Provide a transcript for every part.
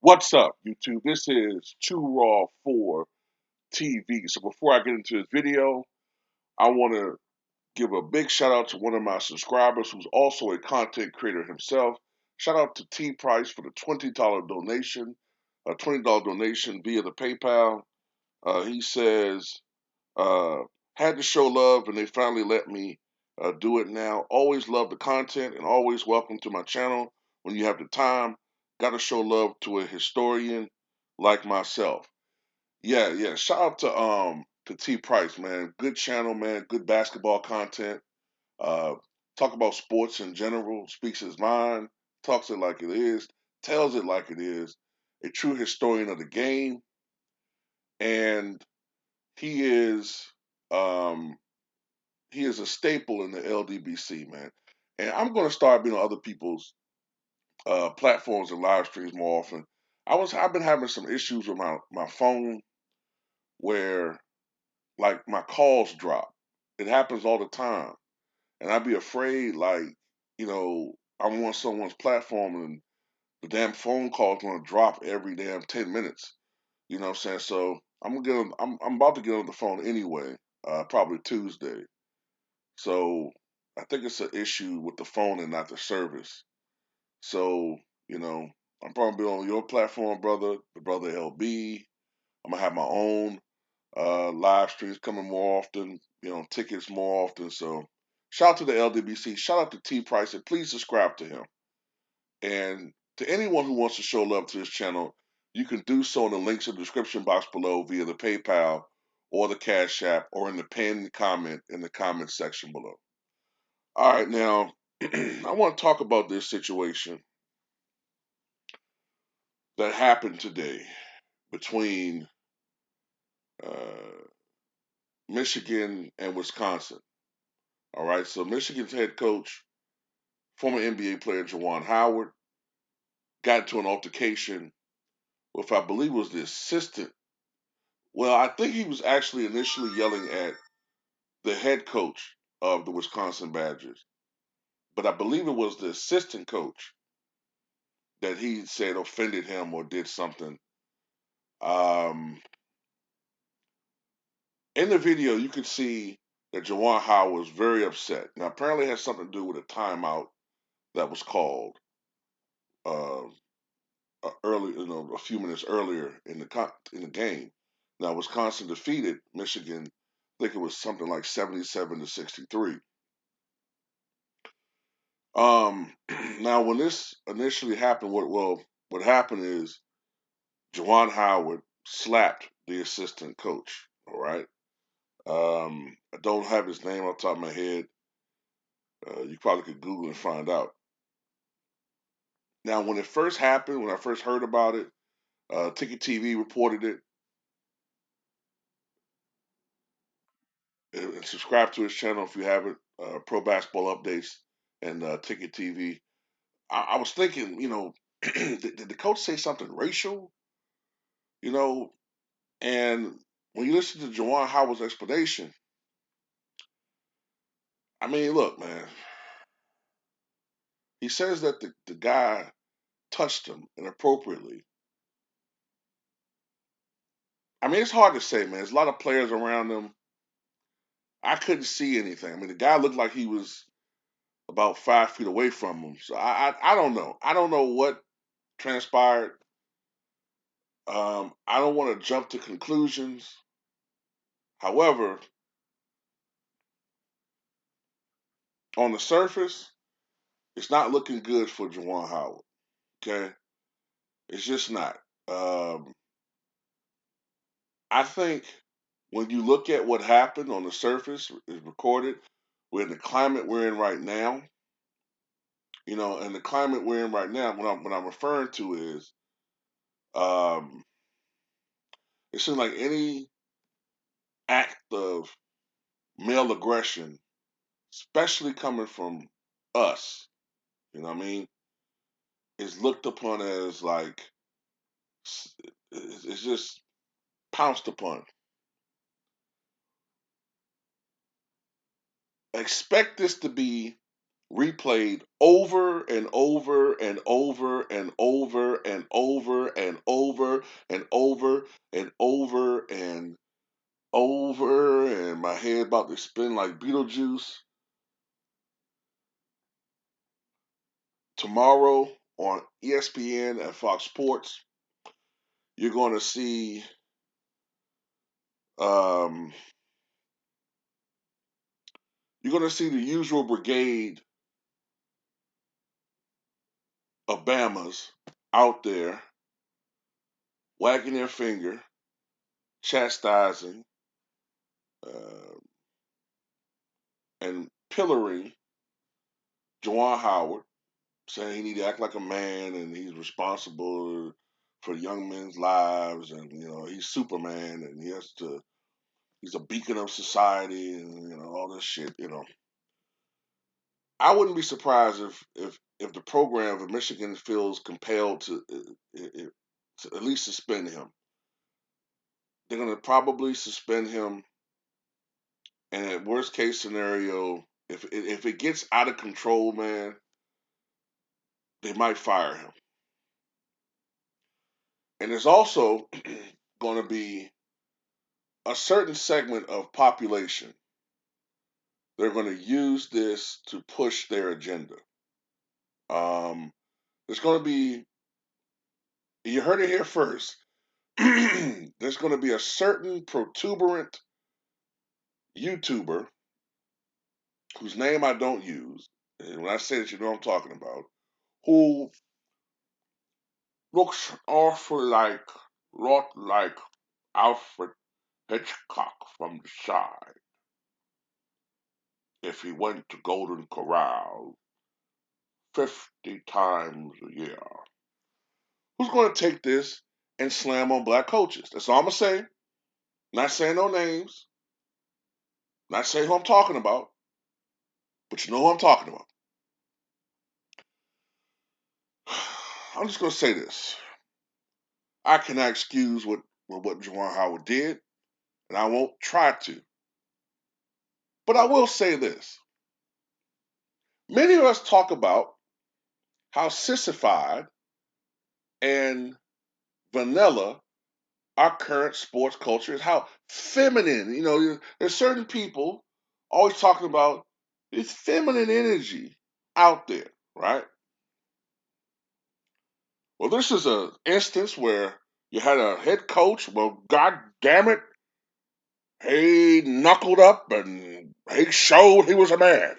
What's up, YouTube? This is Too Raw for TV. So before I get into this video, I want to give a big shout out to one of my subscribers who's also a content creator himself. Shout out to T Price for the $20 donation, a $20 donation via the PayPal. He says, uh, had to show love and they finally let me do it now. Always love the content and always welcome to my channel when you have the time. Got to show love to a historian like myself. Yeah. Shout out to T Price, man. Good channel, man. Good basketball content. Uh, talk about sports in general. Speaks his mind. Talks it like it is. Tells it like it is. A true historian of the game, and he is um he is a staple in the LDBC, man. And I'm going to start being on other people's platforms and live streams more often. I've been having some issues with my phone where like my calls drop. It happens all the time, and I'd be afraid I'm on someone's platform and the damn phone call is going to drop every damn 10 minutes. You know what I'm saying? So I'm about to get on the phone anyway, probably Tuesday. So I think it's an issue with the phone and not the service. So, you know, I'm probably on your platform, brother, the brother LB. I'm gonna have my own live streams coming more often, tickets more often. So shout out to the LDBC, shout out to T Price, and please subscribe to him. And to anyone who wants to show love to this channel, you can do so in the links in the description box below via the PayPal or the Cash App or in the pinned comment in the comment section below. All right, now I want to talk about this situation that happened today between uh, Michigan and Wisconsin. All right, so Michigan's head coach, former NBA player Juwon Howard, got into an altercation with, I believe, was the assistant. Well, I think he was actually initially yelling at the head coach of the Wisconsin Badgers, but I believe it was the assistant coach that he said offended him or did something. Um, In the video, you can see that Juwan Howard was very upset. Now, apparently, it has something to do with a timeout that was called uh, early, a few minutes earlier in the game. Now, Wisconsin defeated Michigan. I think it was something like 77-63. Now, when this initially happened, what happened is Juwan Howard slapped the assistant coach. All right. I don't have his name off the top of my head. You probably could Google and find out. Now, when it first happened, when I first heard about it, Ticket TV reported it, and subscribe to his channel if you haven't. Pro Basketball Updates and Ticket TV. I was thinking, did the coach say something racial? You know, and when you listen to Juwan Howard's explanation, I mean, look, man, he says that the guy touched him inappropriately. I mean, it's hard to say, man. There's a lot of players around him. I couldn't see anything. I mean, the guy looked like he was about 5 feet away from him. So I don't know. I don't know what transpired. I don't want to jump to conclusions. However, on the surface, it's not looking good for Juwan Howard. Okay, it's just not. Um, I think when you look at what happened on the surface, is recorded. We're in the climate we're in right now. And the climate we're in right now, what I'm referring to is, um, it seems like any act of male aggression, especially coming from us, you know what I mean, is looked upon as like it's just pounced upon. Expect this to be replayed over and over and over and over and over and They spin like Beetlejuice. Tomorrow on ESPN and Fox Sports, you're going to see um, the usual brigade of Bamas out there wagging their finger, chastising, uh, and pillaring Juwon Howard, saying he need to act like a man and he's responsible for young men's lives, and he's Superman and he's a beacon of society, and all this shit. I wouldn't be surprised if the program of Michigan feels compelled to at least suspend him. They're going to probably suspend him, and at worst case scenario, if it gets out of control, man, they might fire him. And there's also going to be a certain segment of population. They're going to use this to push their agenda. There's going to be, you heard it here first. There's going to be a certain protuberant YouTuber whose name I don't use, and when I say that, you know what I'm talking about, who looks awful like Alfred Hitchcock from the side if he went to Golden Corral 50 times a year. Who's going to take this and slam on black coaches? That's all I'm going to say. Not saying no names. Not saying who I'm talking about. But you know who I'm talking about. I'm just going to say this. I cannot excuse what Juwan Howard did, and I won't try to. But I will say this. Many of us talk about how sissified and vanilla our current sports culture is, how feminine. There's certain people always talking about this feminine energy out there, right? Well, this is an instance where you had a head coach. Well, God damn it, he knuckled up and he showed he was a man.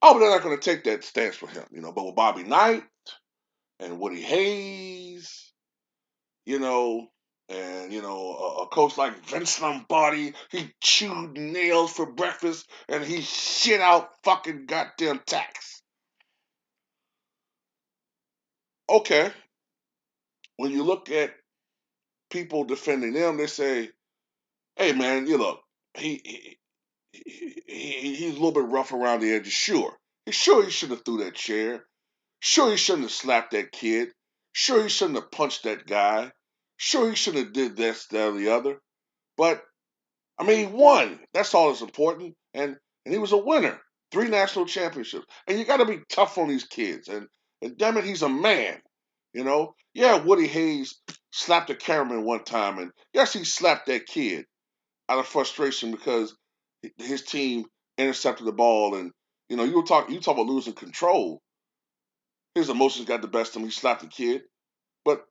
Oh, but they're not going to take that stance for him, But with Bobby Knight and Woody Hayes, you know, and a coach like Vince Lombardi, he chewed nails for breakfast and he shit out fucking goddamn tax. Okay, when you look at people defending them, they say, "Hey, man, you look, he's a little bit rough around the edges. Sure, he should have threw that chair. Sure, he shouldn't have slapped that kid. Sure, he shouldn't have punched that guy. Sure, he shouldn't have did this, that, or the other. But I mean, he won. That's all that's important. And he was a winner. 3 national championships. And you got to be tough on these kids. And damn it, he's a man. Yeah, Woody Hayes slapped a cameraman one time, and yes, he slapped that kid out of frustration because his team intercepted the ball, and you talk about losing control. His emotions got the best of him. He slapped the kid, but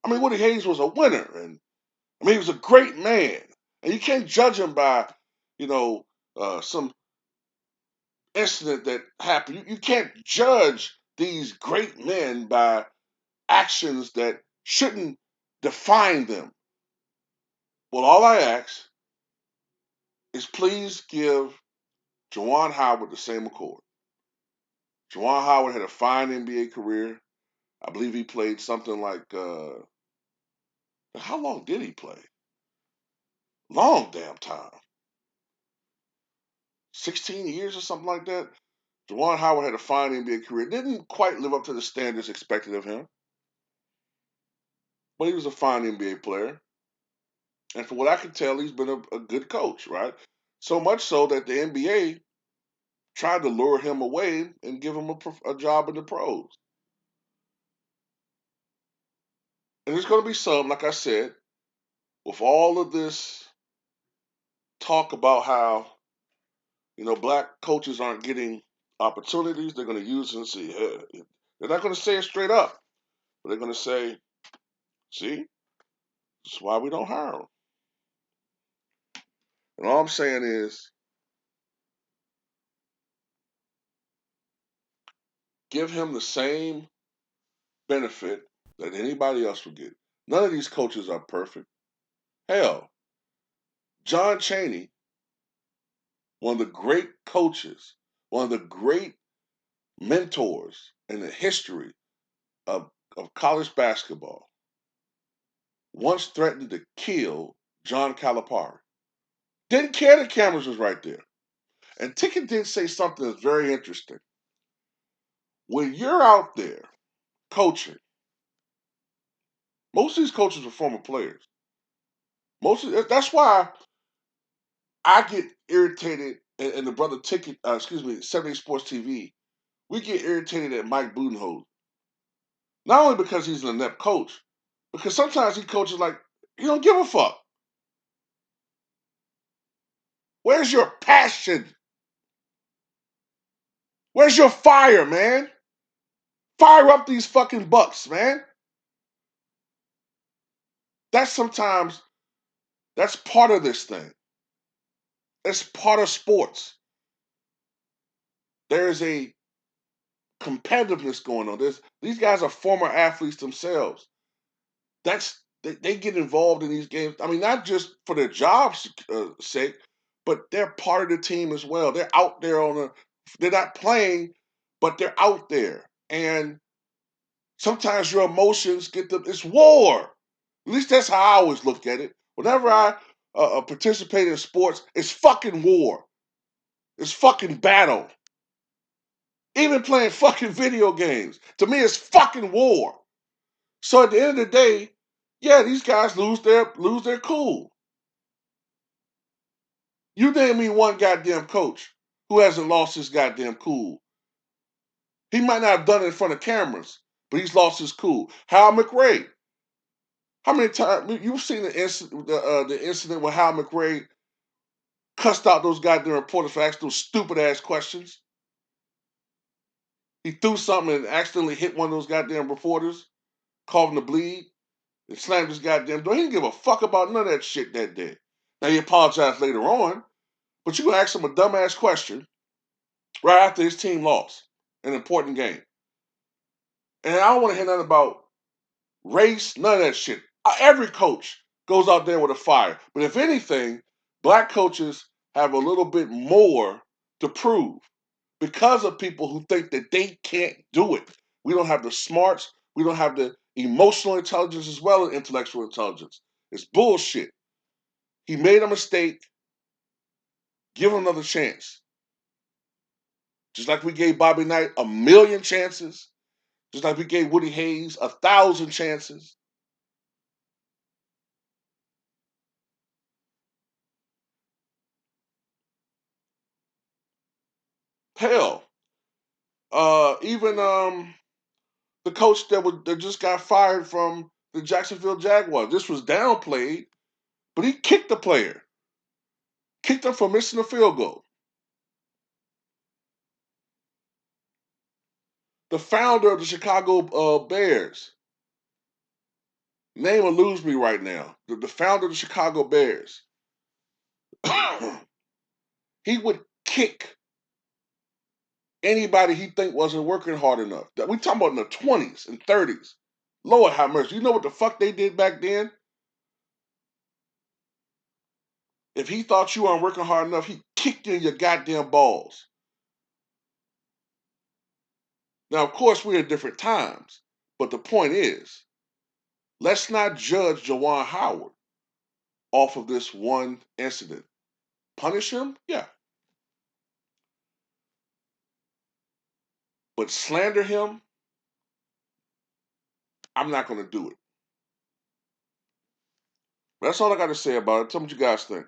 I mean, Woody Hayes was a winner, and I mean, he was a great man, and you can't judge him by some incident that happened. You can't judge these great men by actions that shouldn't define them. Well, all I ask is please give Juwan Howard the same accord. Juwan Howard had a fine NBA career. I believe he played something like how long did he play? Long damn time. 16 years or something like that. Juwan Howard had a fine NBA career. Didn't quite live up to the standards expected of him, but he was a fine NBA player. And from what I can tell, he's been a good coach, right? So much so that the NBA tried to lure him away and give him a job in the pros. And there's going to be some, like I said, with all of this talk about how, black coaches aren't getting opportunities. They're going to use it and say, they're not going to say it straight up, but they're going to say, see, that's why we don't hire them. And all I'm saying is, give him the same benefit that anybody else would get. None of these coaches are perfect. Hell, John Chaney, one of the great coaches, one of the great mentors in the history of college basketball, once threatened to kill John Calipari. Didn't care the cameras was right there. And Ticket did say something that's very interesting. When you're out there coaching, most of these coaches are former players. That's why I get irritated, and the brother Ticket, 78 Sports TV, we get irritated at Mike Budenholzer. Not only because he's an inept coach, because sometimes he coaches like he don't give a fuck. Where's your passion? Where's your fire, man? Fire up these fucking Bucks, man. That's part of this thing. It's part of sports. There is a competitiveness going on. These guys are former athletes themselves. They get involved in these games. I mean, not just for their jobs' sake, but they're part of the team as well. They're out there they're not playing, but they're out there. And sometimes your emotions it's war. At least that's how I always look at it. Whenever I participate in sports, it's fucking war. It's fucking battle. Even playing fucking video games. To me, it's fucking war. So at the end of the day, yeah, these guys lose their cool. You name me one goddamn coach who hasn't lost his goddamn cool. He might not have done it in front of cameras, but he's lost his cool. Hal McRae. How many times you've seen the incident where Hal McRae cussed out those goddamn reporters for asking those stupid ass questions? He threw something and accidentally hit one of those goddamn reporters, caused him to bleed, and slammed his goddamn door. He didn't give a fuck about none of that shit that day. Now he apologized later on, but you ask him a dumbass question right after his team lost an important game. And I don't want to hear nothing about race, none of that shit. Every coach goes out there with a fire. But if anything, black coaches have a little bit more to prove because of people who think that they can't do it. We don't have the smarts. We don't have the emotional intelligence as well as intellectual intelligence. It's bullshit. He made a mistake. Give him another chance. Just like we gave Bobby Knight 1,000,000 chances. Just like we gave Woody Hayes 1,000 chances. Hell, even the coach that just got fired from the Jacksonville Jaguars. This was downplayed, but he kicked the player, kicked him for missing a field goal. The founder of the Chicago Bears, name eludes me right now. The founder of the Chicago Bears, he would kick anybody he think wasn't working hard enough. We talking about in the 20s and 30s. Lord have mercy. You know what the fuck they did back then? If he thought you weren't working hard enough, he kicked you in your goddamn balls. Now, of course, we're in different times, but the point is, let's not judge Juwon Howard off of this one incident. Punish him? Yeah. But slander him? I'm not going to do it. That's all I got to say about it. Tell me what you guys think.